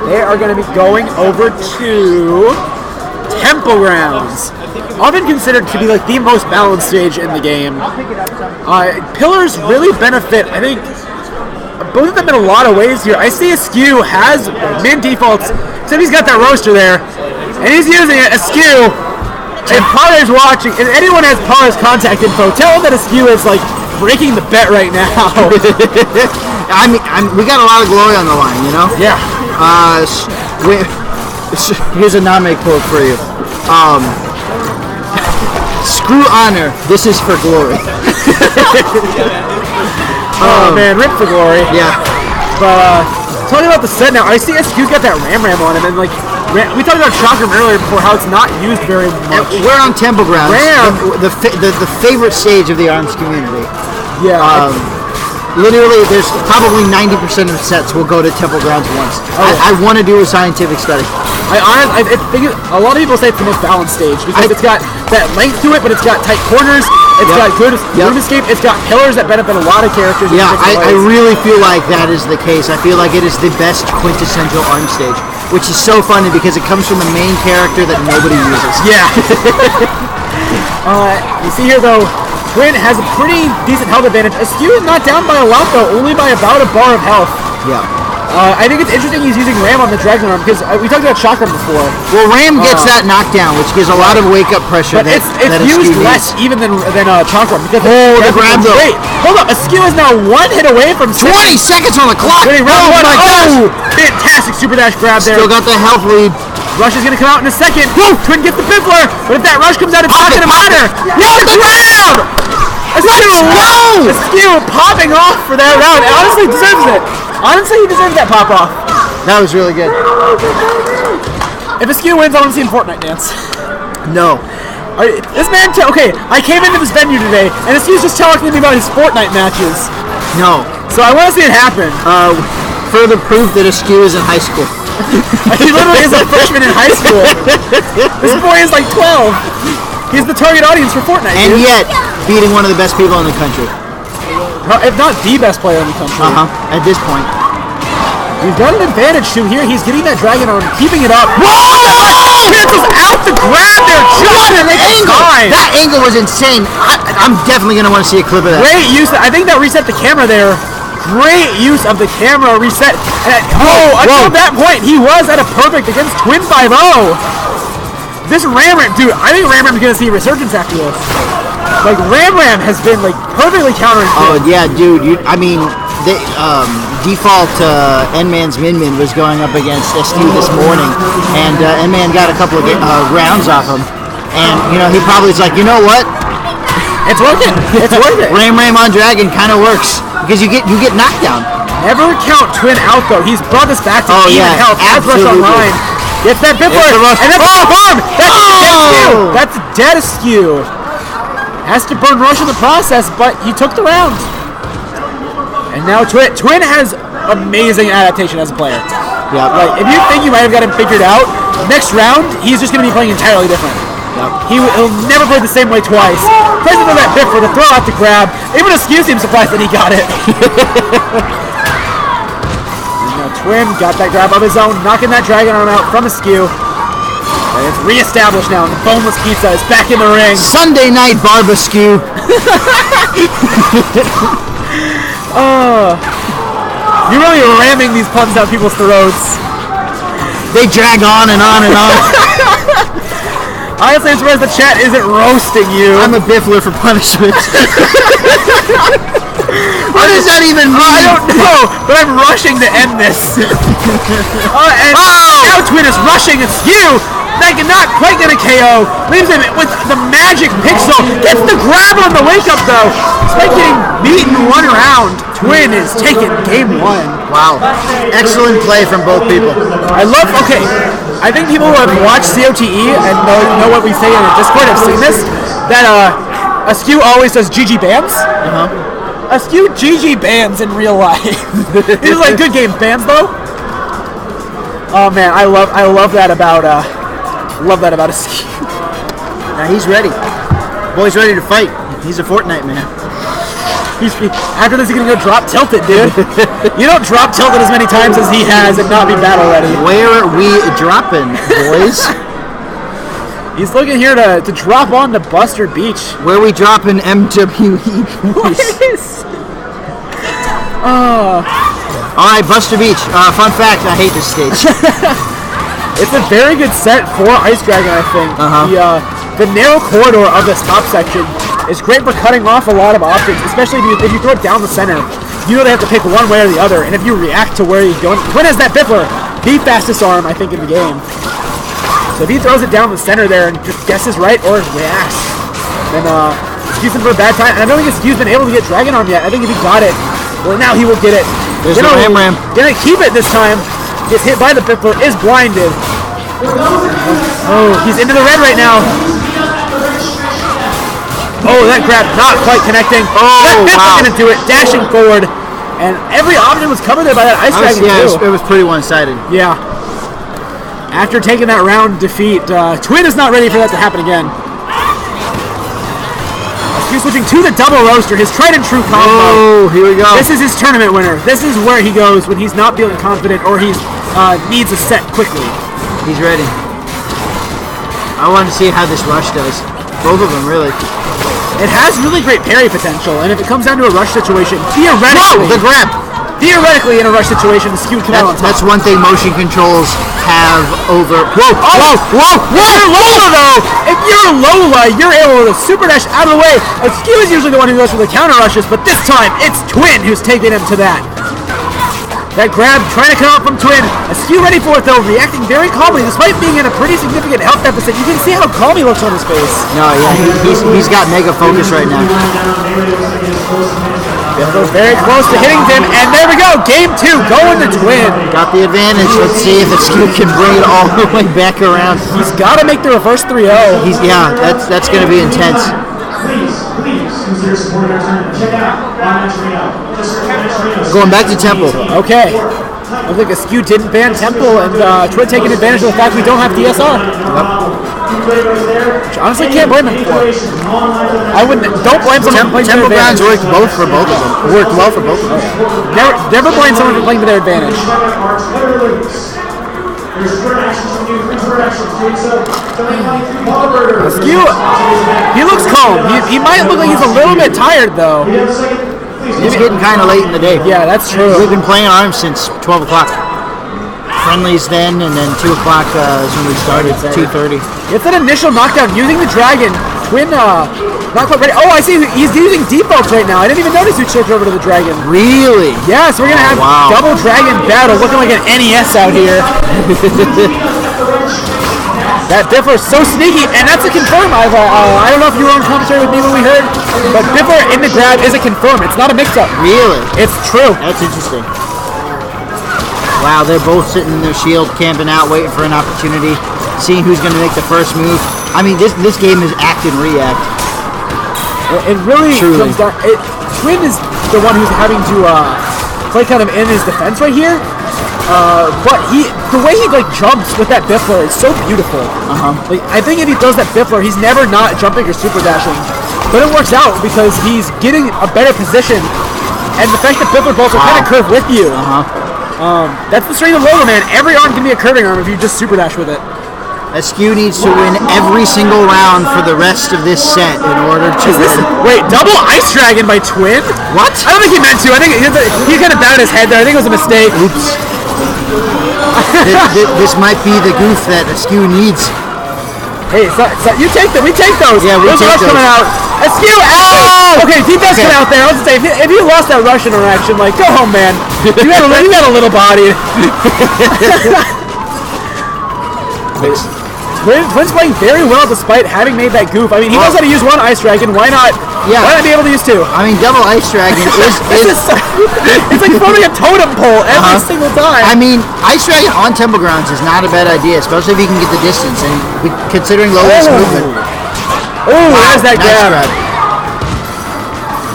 They are going to be going over to Temple Grounds. Often considered to be like the most balanced stage in the game. Pillars really benefit, I think, both of them in a lot of ways here. I see Asqew has min defaults, except he's got that roaster there, and he's using it. Asqew, if Parler's watching, if anyone has Parler's contact info, tell him that Asqew is like breaking the bet right now. I mean, we got a lot of glory on the line, you know? Yeah. Here's a non-make quote for you. Screw honor, this is for glory. Oh man, rip for glory. Yeah. But talking about the set now, I see Asqew got that ram on him, and like we talked about Chakram earlier before, how it's not used very much. We're on Temple Grounds, Ram, the favorite stage of the ARMS community. Yeah. Literally, there's probably 90% of sets will go to Temple Grounds once. I want to do a scientific study. I think a lot of people say it's the most balanced stage because it's got that length to it, but it's got tight corners. It's got good room escape. It's got pillars that benefit a lot of characters. Yeah, I really feel like that is the case. I feel like it is the best quintessential ARMS stage, which is so funny because it comes from the main character that nobody uses. Yeah. You see here though, Twin has a pretty decent health advantage. Asqew is not down by a lot though, only by about a bar of health. Yeah. I think it's interesting he's using Ram on the Dragon Arm because we talked about Chakram before. Well, Ram gets that knockdown, which gives a lot of wake-up pressure. But it's used less even than Chakram. Because the grab though. Wait, hold up. Asqew is now 1 hit away from 20 seconds on the clock. Fantastic super dash grab there. Still got the health lead. Rush is going to come out in a second. Woo! Twin gets the Biffler, but if that rush comes out, it's not going to matter. What a grab! Asqew popping off for that round. It honestly deserves it. Honestly, he deserves that pop off. That was really good. If Asqew wins, I want to see him Fortnite dance. No. This man, okay, I came into this venue today, and Asqew's just talking to me about his Fortnite matches. No. So I want to see it happen. Further proof that Asqew is in high school. He literally is a freshman in high school. This boy is like 12. He's the target audience for Fortnite. And yet, beating one of the best people in the country. If not the best player in the country. At this point. He's got an advantage too here. He's getting that Dragon Arm, keeping it up. Whoa! Cancels out the grab there. Just an angle. That angle was insane. I'm definitely going to want to see a clip of that. Great use. I think that reset the camera there. Great use of the camera reset. Until that point, he was at a perfect against TwinedFive0. This Ram, dude, I think Ram is going to see a resurgence after this. Like, Ram has been, like, perfectly countering. Oh, yeah, dude. Default N-Man's Min-Min was going up against Asqew this morning, and N-Man got a couple of rounds off him. And, he probably is like, you know what? It's working. It's worth it. Ram on Dragon kind of works, because you get knocked down. Never count Twin out, though. He's brought us back to even health. Absolutely. Rush online. Gets that Biffler, and that's a bomb! That's dead Asqew. Has to burn Rush in the process, but he took the round. And now Twin has amazing adaptation as a player. Yeah. Like, if you think you might have got him figured out, next round, he's just going to be playing entirely different. Yep. He'll never play the same way twice. Plays with that Biffler to throw out the grab. Even Asqew seems surprised that he got it. Twin got that grab of his own, knocking that Dragon Arm out from Asqew. And it's reestablished now, and the boneless pizza is back in the ring. Sunday night barbecue. You're really ramming these puns down people's throats. They drag on and on and on. Honestly, I'm surprised the chat isn't roasting you. I'm a Biffler for punishment. What does that even mean? I don't know, but I'm rushing to end this. Now Twin is rushing Asqew. Not quite gonna KO. Leaves him with the magic pixel. Gets the grab on the wake up though. Despite getting beaten one round, Twin is taking game 1. Wow. Excellent play from both people. I think people who have watched COTE and know what we say in the Discord have seen this. That Asqew always does GG bans. Asqew GG bans in real life. He's like, good game, bans though. Oh man, I love that about Asqew. Now he's ready. Boy's ready to fight. He's a Fortnite man. After this, he's gonna go drop tilt it, dude. You don't drop tilt it as many times as he has and not be battle ready. Where are we dropping, boys? He's looking here to drop on to Buster Beach. Where are we dropping MWE, boys? All right, Buster Beach. Fun fact, I hate this stage. It's a very good set for Ice Dragon, I think. The narrow corridor of this top section is great for cutting off a lot of options, especially if you throw it down the center. You know they have to pick one way or the other, and if you react to where he's going, Twin has that Biffler, the fastest arm, I think, in the game. So if he throws it down the center there and just guesses right or reacts, then Asqew's in for a bad time. And I don't think Asqew's been able to get Dragon Arm yet. I think if he got it, well, now he will get it. There's the Ram. Gonna keep it this time. Gets hit by the Biffler, is blinded. Oh, he's into the red right now. Oh, that grab not quite connecting. Oh, that Biffler gonna do it, dashing forward. And every option was covered there by that Ice Dragon, too. It was pretty one-sided. Yeah. After taking that round defeat, Twin is not ready for that to happen again. He's switching to the double roaster, his tried and true combo. Oh, here we go. This is his tournament winner. This is where he goes when he's not feeling confident or he needs a set quickly. He's ready. I want to see how this rush does. Both of them, really. It has really great parry potential, and if it comes down to a rush situation, theoretically... Whoa, the grab! Theoretically, in a rush situation, Asqew can out on top. That's one thing motion controls have over... Whoa! You're Lola, though! If you're Lola, you're able to super dash out of the way. Asqew is usually the one who goes for the counter rushes, but this time, it's Twin who's taking him to that. That grab, trying to come up from Twin. Asqew ready for it, though, reacting very calmly, despite being in a pretty significant health deficit. You can see how calm he looks on his face. No, yeah, he's got mega focus right now. Biffler's very close to hitting him, and there we go, game 2, going to Twin. Got the advantage. Let's see if Asqew can bring it all the way back around. He's got to make the reverse 3-0. Yeah, that's going to be intense. Please consider supporting our tournament. Check out Going back to Temple. Okay. Looks like Asqew didn't ban Temple, and Twin taking advantage of the fact we don't have DSR. Which honestly can't blame him for. I wouldn't. Don't blame someone for playing Temple to their advantage. Grounds worked for both of them. Worked well for both of them. Never blame someone for playing to their advantage. Asqew, he looks calm. He might look like he's a little bit tired, though. It's getting kind of late in the day. Yeah, that's true. We've been playing ARMS since 12 o'clock. Friendlies then, and then 2 o'clock is when we started, 2:30. It's that initial knockdown using the Dragon. Twin, not quite ready. Oh, I see. He's using defaults right now. I didn't even notice he switched over to the Dragon. Really? Yeah, so we're going to have double Dragon battle, looking like an NES out here. That Biffler's so sneaky, and that's a confirm. I don't know if you were on commentary with me when we heard, but Biffler in the grab is a confirm. It's not a mix-up. Really? It's true. That's interesting. Wow, they're both sitting in their shield, camping out, waiting for an opportunity, seeing who's going to make the first move. I mean, this game is act and react. It really comes down. Twin is the one who's having to play kind of in his defense right here. But the way he like jumps with that Biffler is so beautiful. Like, I think if he throws that Biffler, he's never not jumping or super dashing. But it works out because he's getting a better position, and the fact that Biffler bolts will kind of curve with you. That's the strength of Lola, man. Every arm can be a curving arm if you just super dash with it. Asqew needs to win every single round for the rest of this set in order to win. Wait, double Ice Dragon by Twin? What? I don't think he meant to. I think he kind of bowed his head there. I think it was a mistake. Oops. This might be the goof that Asqew needs. Hey, so you take them. We take those. Yeah, we take those. Coming out. Asqew, ow! Okay, deep dash coming out there. I was gonna say, if you lost that rush interaction, like, go home, man. You got a little body. Twin's playing very well despite having made that goof. I mean, he knows how to use one Ice Dragon. Why not? Yeah. Why not be able to use 2? I mean, double Ice Dragon is it's like throwing a totem pole every single time. I mean, Ice Dragon on Temple Grounds is not a bad idea, especially if you can get the distance and considering Lola's movement. Oh, there's that grab.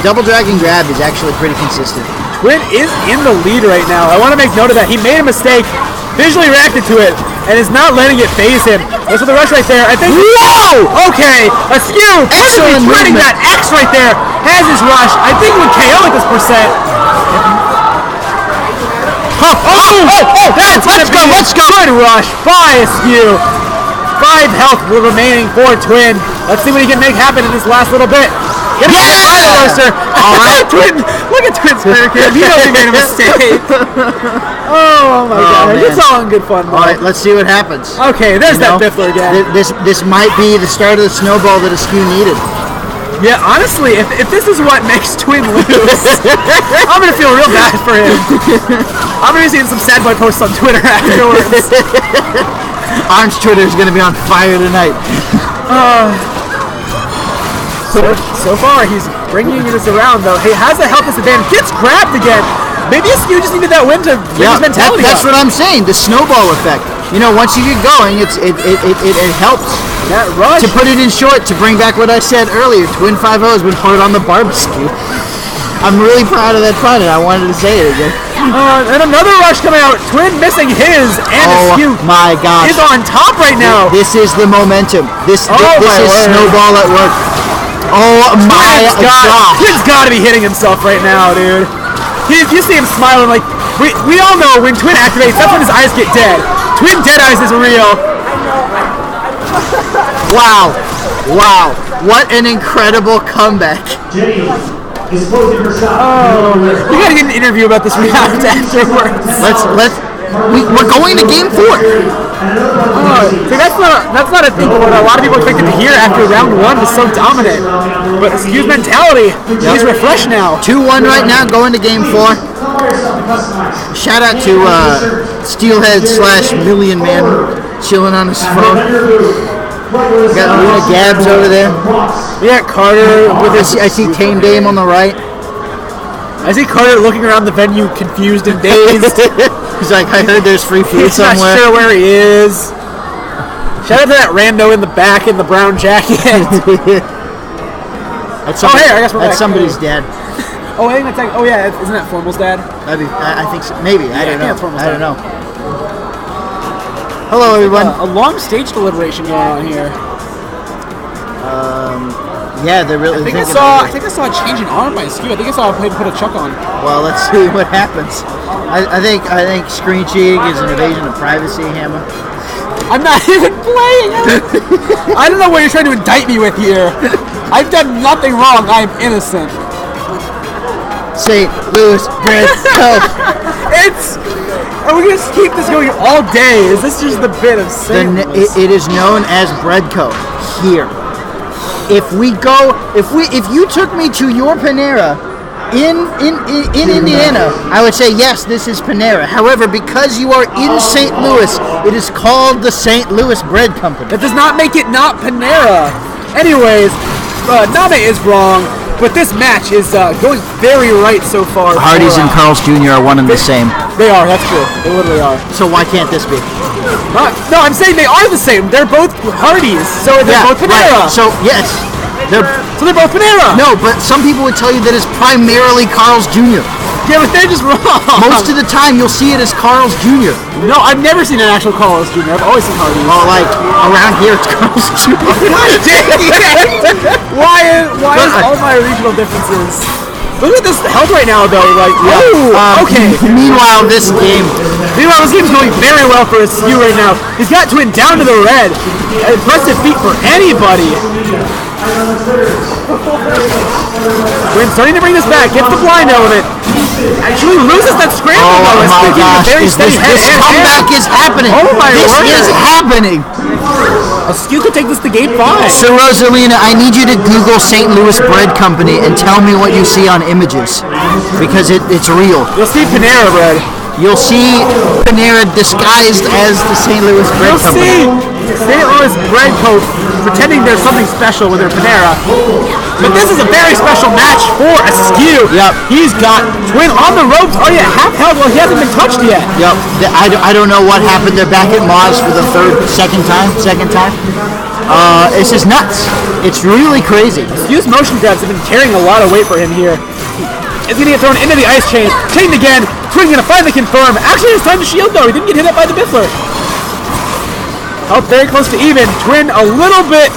Double Dragon grab is actually pretty consistent. Twin is in the lead right now. I want to make note of that. He made a mistake, visually reacted to it, and is not letting it phase him. That's with the rush right there. I think. Whoa! Okay, Asqew, excellent running that X right there. has his rush. I think he would KO at this percent. That's let's go. Good rush by Asqew. 5 health remaining for Twin. Let's see what he can make happen in this last little bit. All right, Twin. Look at Twin's player cam. He knows he made a mistake. Oh my god, it's all in good fun. Though. All right, let's see what happens. Okay, there's that Biffler again. This might be the start of the snowball that Asqew needed. Yeah, honestly, if this is what makes Twin lose, I'm gonna feel real bad for him. I'm gonna be seeing some sad boy posts on Twitter afterwards. Orange Twitter is gonna be on fire tonight. So far, he's bringing this around though. He has a health disadvantage. Gets grabbed again. Maybe Asqew just needed that win to bring his mentality that's what I'm saying. The snowball effect. You know, once you get going, it helps. That rush. To put it in short, to bring back what I said earlier, TwinedFive0 has been put on the barbecue. I'm really proud of that pun, and I wanted to say it again. And another rush coming out. Twin missing his, and Asqew my gosh, is on top right now. This is the momentum. This is snowball at work. Oh my gosh. Twin's got to be hitting himself right now, dude. You see him smiling like, we all know when Twin activates, that's when his eyes get dead. Twin dead eyes is real. Wow. What an incredible comeback. Jenny is closing her shot. We gotta get an interview about this round afterwards. We're going to game 4. See, that's not a thing what a lot of people expected to hear after round 1 was so dominant. But Asqew's mentality, he's refreshed now. 2-1 right now, going to game 4. Shout out to Steelhead / Million Man chilling on his phone. We got Luna Gabs over there. Yeah, Carter with his. I see Tame Dame on the right. I see Carter looking around the venue confused and dazed. He's like, I heard there's free food somewhere. He's not sure where he is. Shout out to that rando in the back in the brown jacket. That's somebody's dad. Oh, I think that's isn't that Formal's dad? I think so. Maybe. I don't know. Formal's I don't dad. know. Hello, everyone. A long stage deliberation going on here. Yeah, they're really. I think I saw a change in arm by Asqew. I think I saw him put a chuck on. Well, let's see what happens. I think screen cheating is an invasion of privacy, Hammer. I'm not even playing. I don't know what you're trying to indict me with here. I've done nothing wrong. I'm innocent. St. Louis Bread Co. Are we gonna keep this going all day? Is this just the bit of St. Louis? It is known as Bread Co. here. If you took me to your Panera in Indiana, I would say yes, this is Panera. However, because you are in St. Louis, it is called the St. Louis Bread Company. That does not make it not Panera. Anyways, Name is wrong, but this match is going very right so far. Hardy's and Carl's Jr. are one and the same. They are, that's true. They literally are. So why can't this be? No, I'm saying they are the same. They're both Hardy's, so they're both Panera. Right. So, yes. They're both Panera. No, but some people would tell you that it's primarily Carl's Jr. Yeah, but they're just wrong. Most of the time, you'll see it as Carl's Jr. No, I've never seen an actual Carl's Jr. I've always seen Hardy's. Well, like, around here, it's Carl's Jr. God dang it! Why is all my regional differences? Look at this health right now, though. Like, okay. Meanwhile, this game's going very well for Asqew right now. He's got Twin down to the red. Impressive feat for anybody. Twin starting to bring this back. Gets the blind element. Actually loses that scramble. Oh my gosh! This comeback is happening. Oh my word! This is happening. Asqew could take this to game 5. So Rosalina, I need you to Google St. Louis Bread Company and tell me what you see on images, because it's real. You'll see Panera Bread. You'll see Panera disguised as the St. Louis Bread Company. You'll see St. Louis Bread Co. pretending there's something special with their Panera. But this is a very special match for Asqew. Yep. He's got Twin on the ropes, already at half health. Well, he hasn't been touched yet. Yep. I don't know what happened. They're back at Moz for the second time. It's just nuts. It's really crazy. Asqew's motion grabs have been carrying a lot of weight for him here. It's going to get thrown into the ice chain. Chained again. Twin going to finally confirm. Actually, it's time to shield, though. He didn't get hit up by the Biffler. Out very close to even. Twin a little bit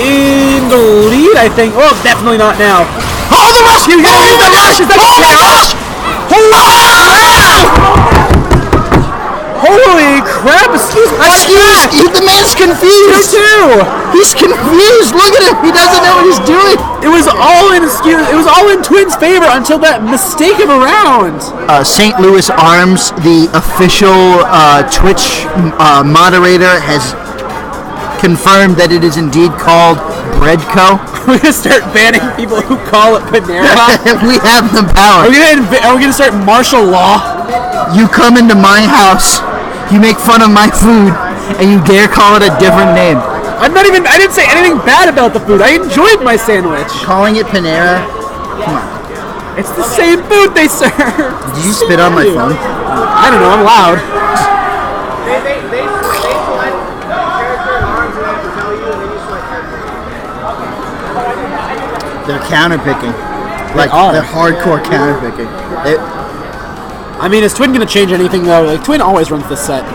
in the lead, I think. Well, definitely not now. Oh, the rush! He's gonna use the rush! Is that the rush? Holy crap! Excuse me! The man's confused! He's confused! Look at him! He doesn't know what he's doing! It was all in Twin's favor until that mistake of a round. St. Louis Arms, the official Twitch moderator, has confirmed that it is indeed called Breadco. We're gonna start banning people who call it Panera. We have the power. Are we gonna start martial law? You come into my house, you make fun of my food, and you dare call it a different name. I didn't say anything bad about the food. I enjoyed my sandwich. Calling it Panera? Come on. It's the same food they serve. Did you spit on my phone? I don't know, I'm loud. They're counterpicking. Like, they're hardcore counterpicking. I mean, is Twin gonna change anything though? Like, Twin always runs this set.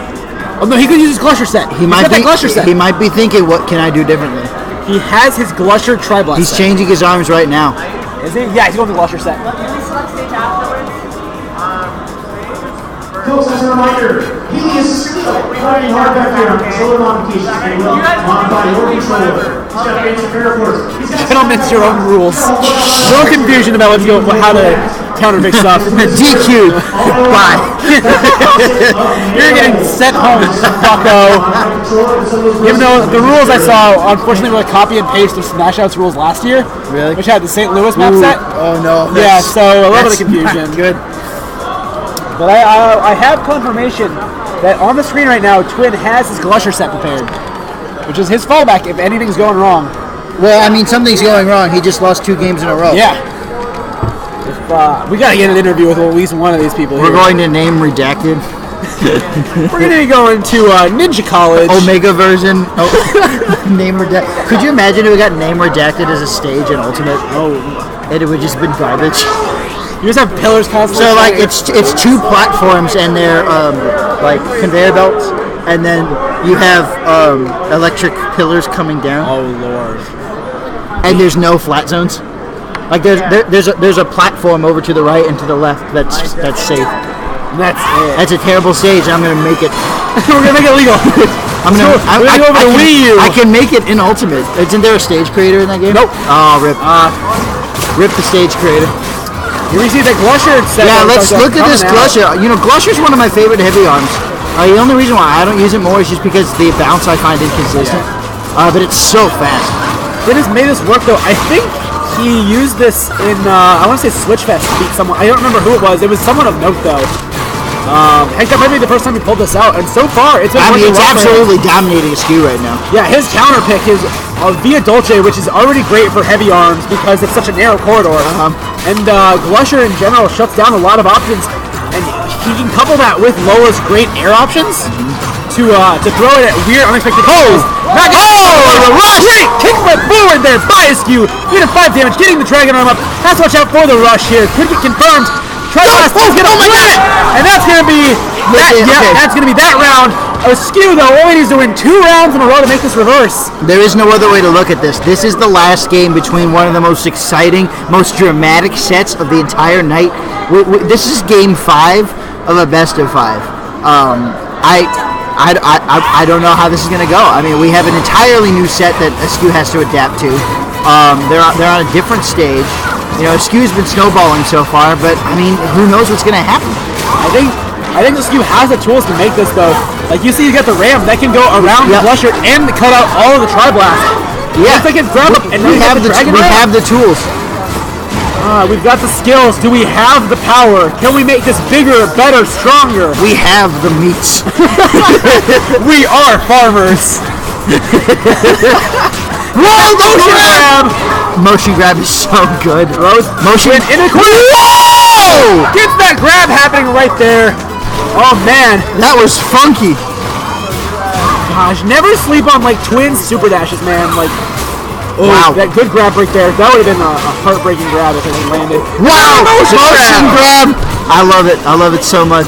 Oh no, he could use his Glusher set. He might be thinking, what can I do differently? He has his Glusher Tri-Blast He's set. changing his arms right now. Is he? Yeah, he's going to the Glusher set. Folks, as a reminder, he is still playing hard back here on controller modifications. He will modify your controller. He's got basic airports. Gentlemen's your own rules. No confusion about how to counterpick stuff. DQ. Bye. You're getting sent home, bucko. Even though the rules I saw, unfortunately, were a copy and paste of Smash Out's rules last year. Really? Which had the St. Louis map set. Oh no. Yeah, so a little bit of confusion. Good. But I have confirmation that on the screen right now, Twin has his Glusher set prepared, which is his fallback if anything's going wrong. Well, I mean, something's going wrong. He just lost 2 games in a row. Yeah. We gotta get an interview with at least one of these people. We're going to name redacted. We're gonna go into Ninja College. Omega version. Name redacted. Could you imagine if we got name redacted as a stage in Ultimate? Oh, and it would just been garbage. You just have pillars constantly. So like it's 2 platforms and they're like conveyor belts, and then you have electric pillars coming down. Oh lord! And there's no flat zones. Like there's a platform over to the right and to the left that's safe. That's a terrible stage. I'm gonna make it. We're gonna make it legal. I can make it in Ultimate. Isn't there a stage creator in that game? Nope. Oh, rip. Rip the stage creator. You received a Glusher set. Yeah, let's look at this Glusher. You know, Glusher's one of my favorite heavy arms. The only reason why I don't use it more is just because the bounce I find inconsistent. But it's so fast. It has made this work though. I think he used this in, I want to say Switchfest to beat someone. I don't remember who it was. It was someone of note though. Heck, that might be the first time we pulled this out, and so far it's been it's absolutely dominating Asqew right now. Yeah, his counter pick is Via Dolce, which is already great for heavy arms because it's such a narrow corridor. And Glusher in general shuts down a lot of options, and he can couple that with Lola's great air options to throw it at weird, unexpected angles. Great kick flip forward there by Asqew. 3 to 5 damage, getting the Dragon Arm up. Has to watch out for the rush here. Could get confirmed. Tri-Blast is gonna win it, and that's gonna be that. That's gonna be that round. Asqew though only needs to win 2 rounds in a row to make this reverse. There is no other way to look at this. This is the last game between one of the most exciting, most dramatic sets of the entire night. This is game 5 of a best of 5. I don't know how this is gonna go. I mean, we have an entirely new set that Asqew has to adapt to. They're on a different stage. You know, Asqew's been snowballing so far, but I mean, who knows what's gonna happen? I think Asqew has the tools to make this though. Like you see, you got the ram that can go around the Glusher and cut out all of the Tri-Blast. Yeah, if they can grab up and we have the tools. We've got the skills. Do we have the power? Can we make this bigger, better, stronger? We have the meats. We are farmers. Whoa, motion grab! Motion grab is so good. Motion in a corner. Whoa! Gets that grab happening right there. Oh man, that was funky. Gosh, never sleep on like Twins super dashes, man. Like, wow, that good grab right there. That would have been a heartbreaking grab if it had landed. Wow, motion grab. I love it. I love it so much.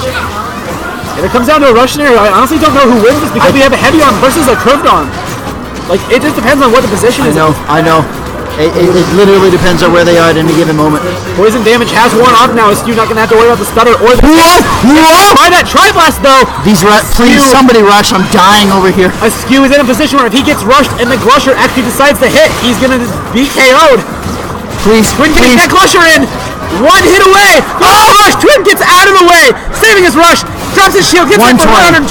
If it comes down to a rush scenario, I honestly don't know who wins this because we have a heavy arm versus a curved arm. Like, it just depends on what the position is. I know. It literally depends on where they are at any given moment. Poison damage has worn off now. Asqew not going to have to worry about the stutter or the... Try that Tri-Blast, though! Please, somebody rush. I'm dying over here. Asqew is in a position where if he gets rushed and the Glusher actually decides to hit, he's going to be KO'd. Please, Twin getting that Glusher in! One hit away! Oh, rush! Twin gets out of the way! Saving his rush! Drops his shield, gets it for 120.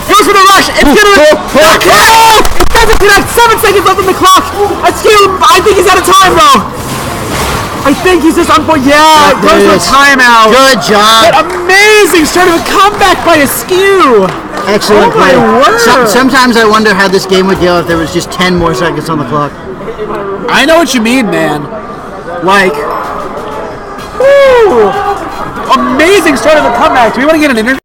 Goes for the rush! It's gonna... It doesn't connect! 7 seconds left on the clock! Asqew, I think he's out of time, though! I think he's just on point. Yeah, it goes for a timeout. Good job. But amazing start of a comeback by Asqew. Excellent play. Sometimes I wonder how this game would go if there was just 10 more seconds on the clock. I know what you mean, man. Like, woo! Amazing start of a comeback. Do we want to get an interview?